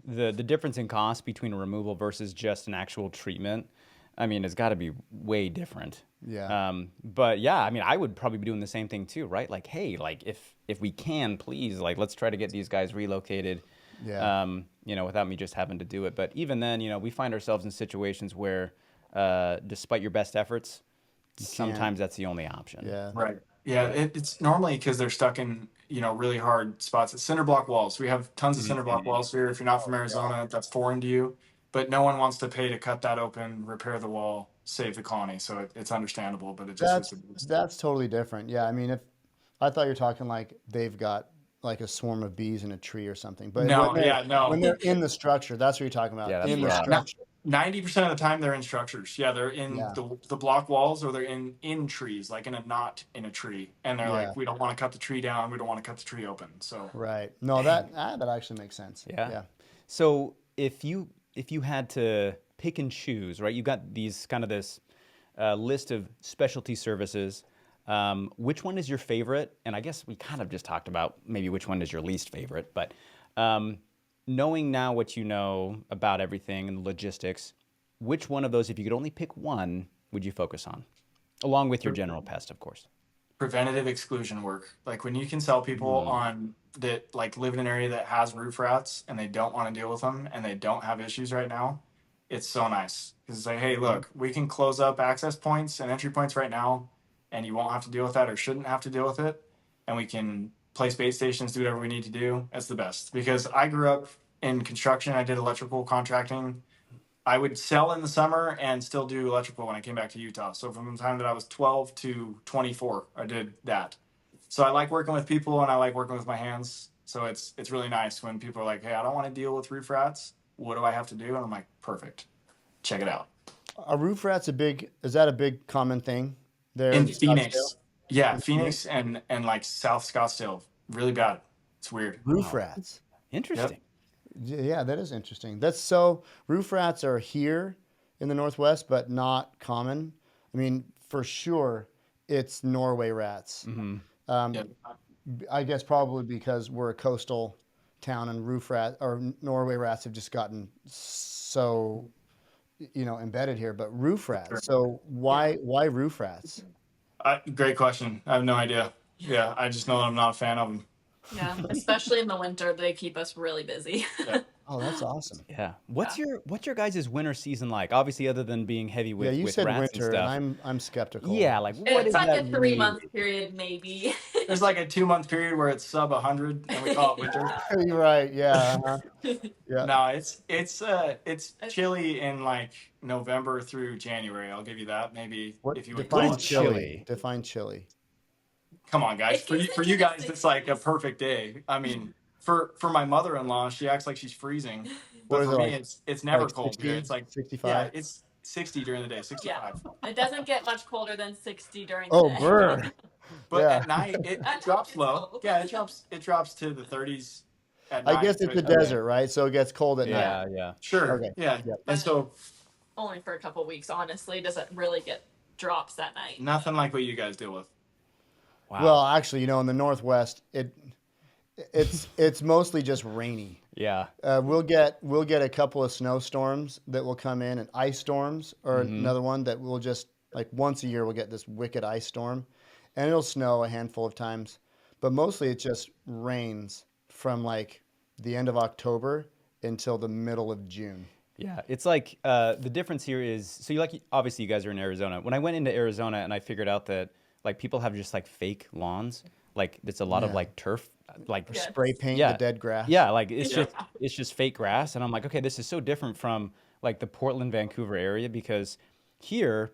the difference in cost between a removal versus just an actual treatment, I mean, it's got to be way different. Yeah. But yeah, I mean, I would probably be doing the same thing too, right? Like, hey, like if we can, please, like, let's try to get these guys relocated, Yeah. without me just having to do it. But even then, we find ourselves in situations where, despite your best efforts, You can't. sometimes that's the only option. Yeah. Right. Yeah, it's normally because they're stuck in, really hard spots. It's cinder block walls. We have tons of cinder block Mhm. walls here. If you're not from Arizona, that's foreign to you. But no one wants to pay to cut that open, repair the wall, save the colony. So it's understandable, but it just is. That's totally different. Yeah. I mean, if I thought you're talking like they've got like a swarm of bees in a tree or something, but No, yeah, when no. they're in the structure, that's what you're talking about. Yeah, that's In the rough. Yeah. Not structure. 90% of the time they're in structures. Yeah, they're in Yeah. the block walls or they're in trees, like in a knot in a tree. And they're Yeah. like, we don't want to cut the tree down. We don't want to cut the tree open. So Right. No, Dang. that actually makes sense. Yeah. Yeah. So if you had to pick and choose, right? You've got this list of specialty services. Which one is your favorite? And I guess we kind of just talked about maybe which one is your least favorite. But um, knowing now what you know about everything and the logistics, which one of those, if you could only pick one, would you focus on, along with your general pest, of course? preventative exclusion work. Like when you can sell people Mm. on that like live in an area that has roof rats and they don't want to deal with them and they don't have issues right now, it's so nice. Because it's like, hey, Mhm. look, we can close up access points and entry points right now, and you won't have to deal with that or shouldn't have to deal with it. And we can place base stations, do whatever we need to do. That's the best. Because I grew up in construction, I did electrical contracting. I would sell in the summer and still do electrical when I came back to Utah. So from the time that I was 12 to 24, I did that. So I like working with people and I like working with my hands. So it's really nice when people are like, "Hey, I don't want to deal with roof rats. What do I have to do?" And I'm like, "Perfect. Check it out." Are roof rats is that a big common thing there In in Scottsdale? Phoenix, yeah, In Phoenix? Phoenix and like South Scottsdale, really bad. It's weird. Roof Wow. rats. Yep. Interesting. Yeah, that is interesting. That's so roof rats are here in the Northwest, but not common. I mean, for sure, it's Norway rats. Hmm. Um, Yep. I guess probably because we're a coastal town and Norway rats have just gotten so, embedded here. But roof Sure. rats. So Yeah. why roof rats? Great question. I have no idea. Yeah, I just know that I'm not a fan of them. Yeah. Especially in the winter, they keep us really busy. Yeah. Oh, that's awesome. Yeah. Yeah. What's your guys' winter season like? Obviously, other than being heavy Yeah, with you with said rats and winter, and stuff. I'm skeptical. Yeah, like what It's is like that a really? 3-month period, maybe. There's like a 2 month period where it's sub 100 and we call it winter. You're right. Yeah. Yeah. No, it's It's chilly in like November through January. I'll give you that. Maybe What if you would What call is define it chilly. chili? chili? Define chilly. Come on, guys. it For gets you, for into you the guys, it's like a 60s. perfect day. I mean, for my mother-in-law, she acts like she's freezing, What but is for it me, like? it's never Like cold here. 60, It's like, yeah, 65? it's 60 during the day, Yeah. 65. It doesn't get much colder than 60 during the Oh, day. brr. But Yeah. at night, it At night, drops it's low. cold. Yeah, it drops to the 30s at I night. guess it's a But Okay. desert, right? So it gets cold at night. Yeah. Yeah, yeah. sure, Okay. yeah. Yep. And But so only for a couple weeks, honestly. Doesn't really get drops at night. nothing like what you guys deal with. Well, Wow. actually, in the Northwest, it's mostly just rainy. Yeah. We'll get a couple of snowstorms that will come in, and ice storms or Mm-hmm. another one that will just like once a year we'll get this wicked ice storm, and it'll snow a handful of times, but mostly it just rains from like the end of October until the middle of June. Yeah, it's like the difference here is so you like obviously you guys are in Arizona. When I went into Arizona and I figured out that like people have just like fake lawns, like it's a lot of Yeah. like turf, like Or Yes. spray paint the yeah, dead grass. yeah, like Yeah. it's just fake grass, and I'm like, okay, this is so different from like the Portland, Vancouver area because here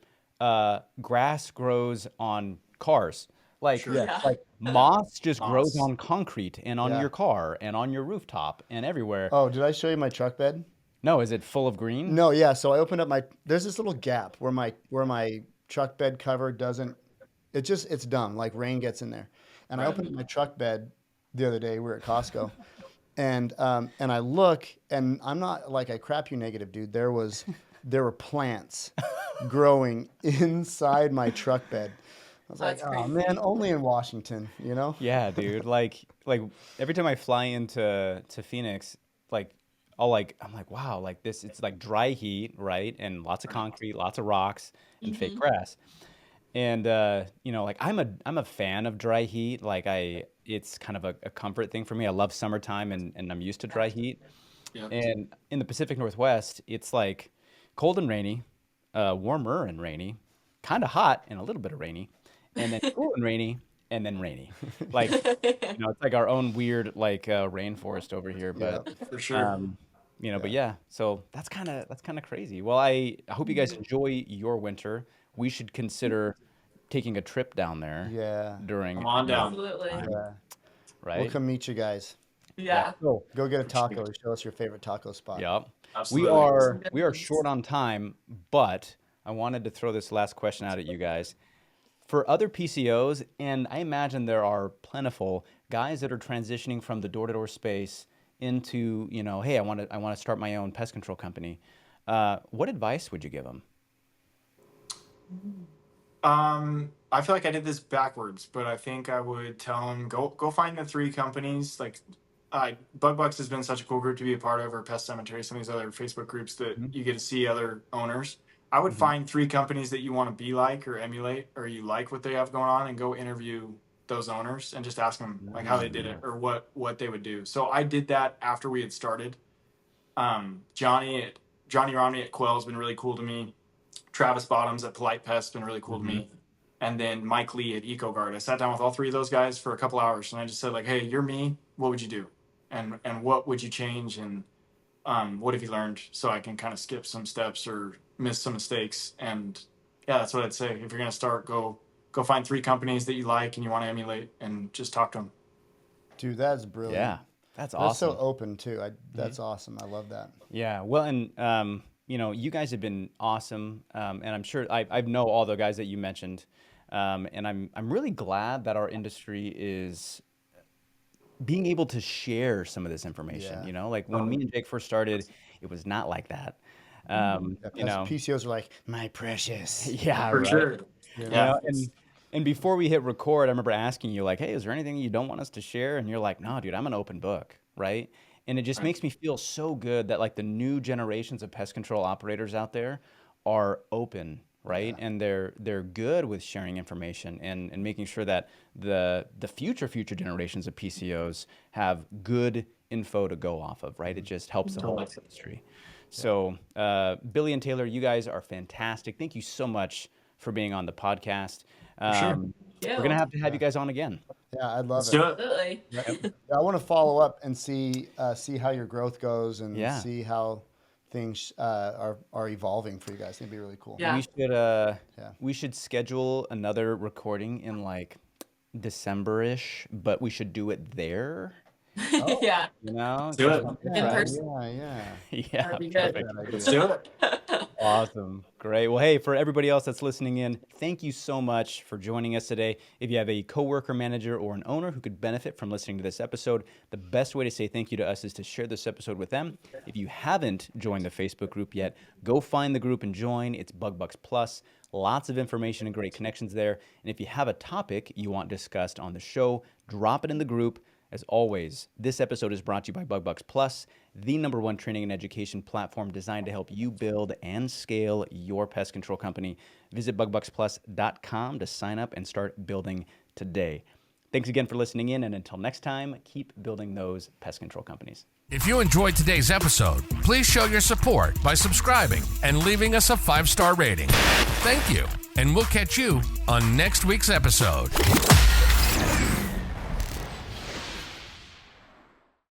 grass grows on cars, like Sure. Yes, Yeah. like moss just grows Moss. on concrete and on yeah. your car and on your rooftop and everywhere. Oh, did I show you my truck bed? No, is it full of green? No, yeah. So I opened up my. There's this little gap where my truck bed cover doesn't. It's dumb. Like rain gets in there, and I Right. opened up my truck bed the other day. We were at Costco, and I look, and I'm not like I crap you negative, dude. There were plants growing inside my truck bed. I was like, That's oh man, crazy. only in Washington, you know? Yeah, dude. Like every time I fly into to Phoenix, like I'm like, wow, like this it's like dry heat, right? And lots of Right. concrete, lots of rocks and fake Hmm. grass. And you know, like I'm a fan of dry heat. Like I it's kind of a comfort thing for me. I love summertime and I'm used to dry heat. Yep. And in the Pacific Northwest, it's like cold and rainy, warmer and rainy, kind of hot and a little bit of rainy, and then cool and rainy, and then rainy. Like, you know, it's like our own weird like rainforest over here. Yeah, But, For sure. um, you know, but yeah. yeah. So that's kind of crazy. Well, I hope you guys enjoy your winter. We should consider taking a trip down there Yeah, Come during on your down. Absolutely. time, yeah. We'll right? come meet you guys. Yeah. Yeah. So Go get a For sure. taco. Show us your favorite taco spot. Yep. Absolutely. Some good We are ones. short on time, but I wanted to throw this last question out at you guys. For other PCOs, and I imagine there are plentiful guys that are transitioning from the door-to-door space into, you know, hey, I want to start my own pest control company. What advice would you give them? I feel like I did this backwards, but I think I would tell them go find the three companies. Like, Bug Bucks has been such a cool group to be a part of, or Pest Cemetery, some of these other Facebook groups that Mhm. you get to see other owners. I would Mhm. find three companies that you want to be like or emulate, or you like what they have going on, and go interview those owners and just ask them like how they did it or what they would do. So I did that after we had started. Johnny Romney at Quell has been really cool to me. Travis Bottoms at Polite Pest has been really cool to Mhm. me. And then Mike Lee at EcoGuard. I sat down with all three of those guys for a couple hours, and I just said like, "Hey, you're me. What would you do? And what would you change? And what have you learned? So I can kind of skip some steps or miss some mistakes." And yeah, that's what I'd say. If you're gonna start, go find three companies that you like and you want to emulate, and just talk to them. Dude, that's brilliant. Yeah, that's That's so awesome. open too. Mhm. That's awesome. I love that. Yeah, well, and you know, you guys have been awesome, and I'm sure I know all the guys that you mentioned, and I'm really glad that our industry is being able to share some of this information. Yeah. You know, like when me and Jake first started, it was not like that. Yeah, You know, PCOs are like, my precious. yeah, For right. sure. You You know? Yeah. know, and before we hit record, I remember asking you like, "Hey, is there anything you don't want us to share?" And you're like, "No, dude, I'm an open book," right? And it just Right. makes me feel so good that like the new generations of pest control operators out there are open, right? Yeah. And they're good with sharing information and making sure that the future generations of PCOs have good info to go off of, right? It just helps the whole Totally. industry. Yeah. So, Billy and Taylor, you guys are fantastic. Thank you so much for being on the podcast. For sure. We're gonna You. have you Yeah. guys on again. Yeah, I'd love Let's it. do it. Absolutely. Yeah. Yep. Yeah, I want to follow up and see how your growth goes and Yeah. see how things are evolving for you guys. It'd be really cool. Yeah. Yeah. We should schedule another recording in like December-ish, but we should do it there, Oh, Yeah. you know, Let's do just it. something to In yeah, try. person. yeah. Yeah, That'd be I like good. perfect. that Let's idea. do it. Awesome. Great. Well, hey, for everybody else that's listening in, thank you so much for joining us today. If you have a coworker, manager, or an owner who could benefit from listening to this episode, the best way to say thank you to us is to share this episode with them. If you haven't joined the Facebook group yet, go find the group and join. It's Bug Bucks Plus. Lots of information and great connections there. And if you have a topic you want discussed on the show, drop it in the group. As always, this episode is brought to you by BugBucks Plus, the #1 training and education platform designed to help you build and scale your pest control company. Visit bugbucksplus.com to sign up and start building today. Thanks again for listening in, and until next time, keep building those pest control companies. If you enjoyed today's episode, please show your support by subscribing and leaving us a 5-star rating. Thank you, and we'll catch you on next week's episode.